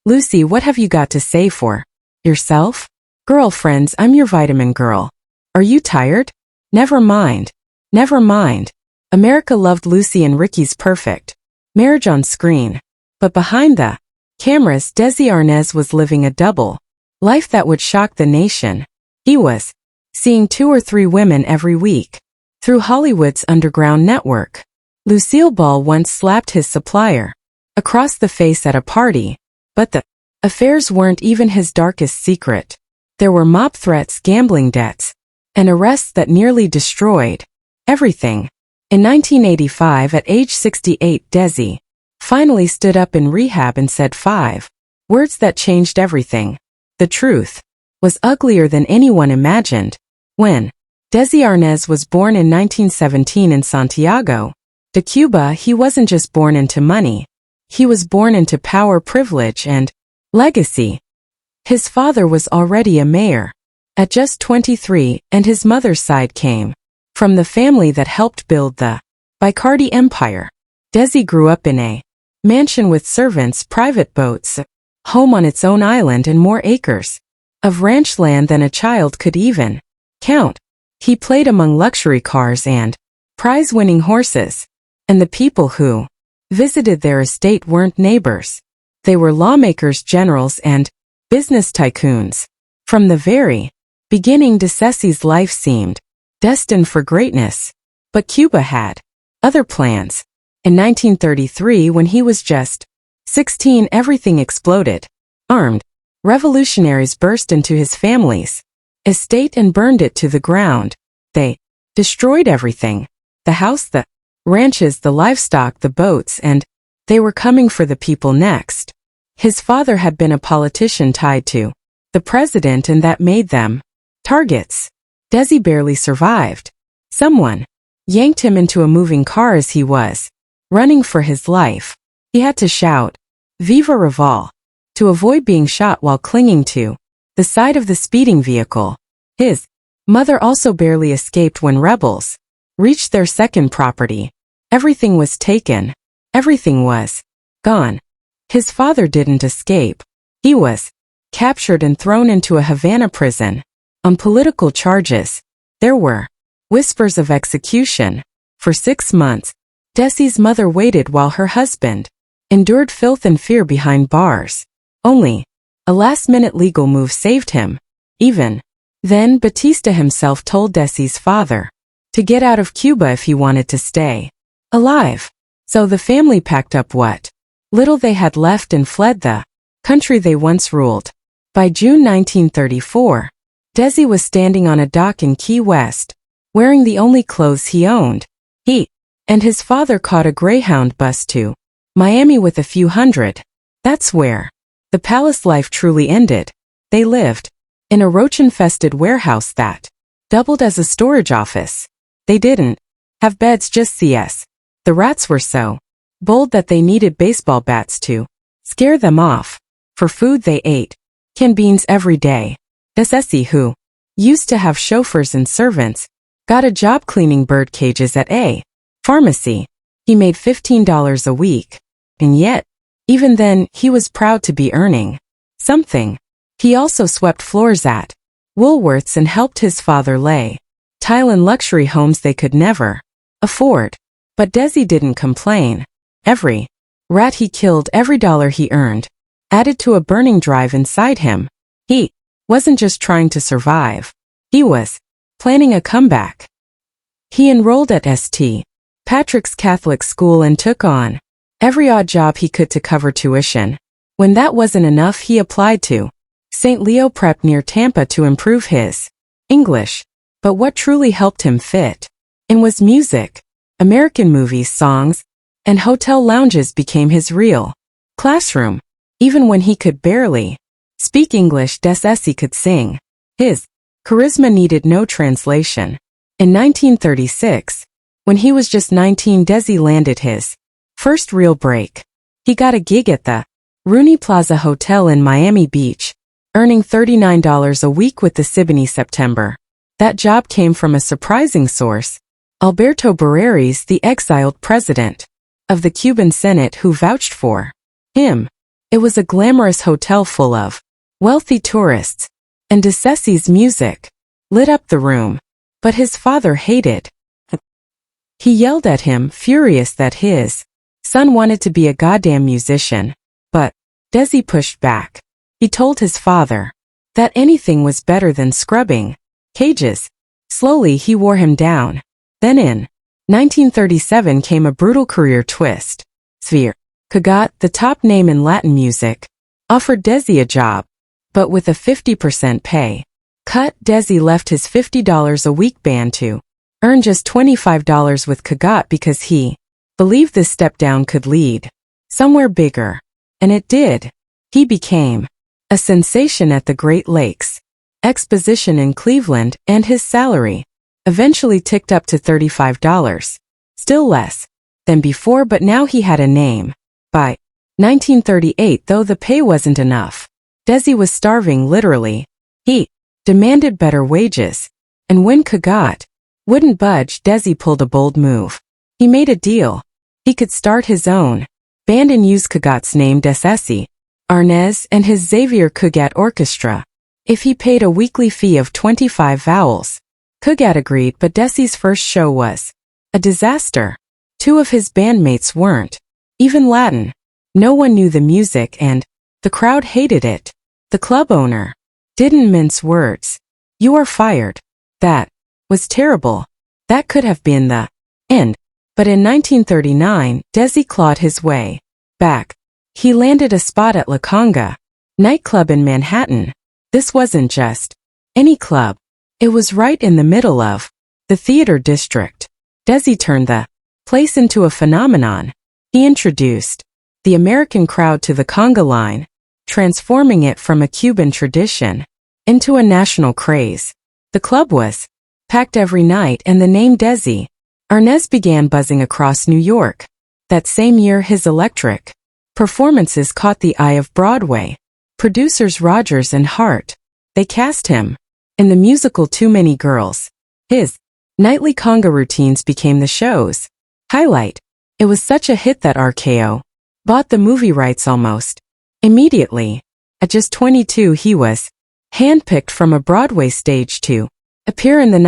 Lucy, what have you got to say for yourself? Girlfriends, I'm your vitamin girl. Are you tired? Never mind. Never mind. America loved Lucy and Ricky's perfect marriage on screen. But behind the cameras, Desi Arnaz was living a double life that would shock the nation. He was seeing 2 or 3 women every week through Hollywood's underground network. Lucille Ball once slapped his supplier across the face at a party, but the affairs weren't even his darkest secret. There were mob threats, gambling debts, and arrests that nearly destroyed everything. In 1985, at age 68, Desi finally stood up in rehab and said 5 words that changed everything. The truth was uglier than anyone imagined. When Desi Arnaz was born in 1917 in Santiago de Cuba, he wasn't just born into money. He was born into power, privilege, and legacy. His father was already a mayor at just 23, and his mother's side came from the family that helped build the Bacardi empire. Desi grew up in a mansion with servants, private boats, home on its own island, and more acres of ranch land than a child could even count. He played among luxury cars and prize-winning horses, and the people who visited their estate weren't neighbors. They were lawmakers, generals, and business tycoons. From the very beginning, Desi's life seemed destined for greatness. But Cuba had other plans. In 1933, when he was just 16, everything exploded. Armed revolutionaries burst into his family's estate and burned it to the ground. They destroyed everything: the house, the ranches, the livestock, the boats, and they were coming for the people next. His father had been a politician tied to the president, and that made them targets. Desi barely survived. Someone yanked him into a moving car as he was running for his life. He had to shout, "Viva Reval!" to avoid being shot while clinging to the side of the speeding vehicle. His mother also barely escaped when rebels reached their second property. Everything was taken. Everything was gone. His father didn't escape. He was captured and thrown into a Havana prison on political charges. There were whispers of execution. For 6 months, Desi's mother waited while her husband endured filth and fear behind bars. Only a last-minute legal move saved him. Even then, Batista himself told Desi's father to get out of Cuba if he wanted to stay alive. So the family packed up what little they had left and fled the country they once ruled. By June 1934, Desi was standing on a dock in Key West, wearing the only clothes he owned. He and his father caught a Greyhound bus to Miami with a few hundred. That's where the palace life truly ended. They lived in a roach-infested warehouse that doubled as a storage office. They didn't have beds, just CS. The rats were so bold that they needed baseball bats to scare them off. For food, they ate canned beans every day. Desi, who used to have chauffeurs and servants, got a job cleaning bird cages at a pharmacy. He made $15 a week. And yet, even then, he was proud to be earning something. He also swept floors at Woolworths and helped his father lay tile in luxury homes they could never afford. But Desi didn't complain. Every rat he killed, every dollar he earned, added to a burning drive inside him. He wasn't just trying to survive. He was planning a comeback. He enrolled at St. Patrick's Catholic School and took on every odd job he could to cover tuition. When that wasn't enough, he applied to St. Leo Prep near Tampa to improve his English. But what truly helped him fit in was music. American movies, songs, and hotel lounges became his real classroom. Even when he could barely speak English, Desi could sing. His charisma needed no translation. In 1936, when he was just 19, Desi landed his first real break. He got a gig at the Rooney Plaza Hotel in Miami Beach, earning $39 a week with the Siboney. September. That job came from a surprising source: Alberto Barreras, the exiled president of the Cuban Senate, who vouched for him. It was a glamorous hotel full of wealthy tourists, and Desi's music lit up the room. But his father hated. He yelled at him, furious that his son wanted to be a goddamn musician. But Desi pushed back. He told his father that anything was better than scrubbing cages. Slowly he wore him down. Then in 1937 came a brutal career twist. Sphere Cugat, the top name in Latin music, offered Desi a job, but with a 50% pay cut. Desi left his $50 a week band to earn just $25 with Cugat because he believed this step down could lead somewhere bigger. And it did. He became a sensation at the Great Lakes Exposition in Cleveland, and his salary eventually ticked up to $35. Still less than before, but now he had a name. By 1938, though the pay wasn't enough, Desi was starving literally. He demanded better wages. And when Cugat wouldn't budge, Desi pulled a bold move. He made a deal. He could start his own band and use Cugat's name, Desi Arnaz, and his Xavier Cugat Orchestra, if he paid a weekly fee of 25 vowels. Cugat agreed, but Desi's first show was a disaster. Two of his bandmates weren't even Latin. No one knew the music, and the crowd hated it. The club owner didn't mince words. "You are fired." That was terrible. That could have been the end. But in 1939, Desi clawed his way back. He landed a spot at La Conga nightclub in Manhattan. This wasn't just any club. It was right in the middle of the theater district. Desi turned the place into a phenomenon. He introduced the American crowd to the conga line, transforming it from a Cuban tradition into a national craze. The club was packed every night, and the name Desi Arnaz began buzzing across New York. That same year, his electric performances caught the eye of Broadway producers Rogers and Hart. They cast him in the musical Too Many Girls. His nightly conga routines became the show's highlight. It was such a hit that RKO bought the movie rights almost immediately. At just 22, he was handpicked from a Broadway stage to appear in the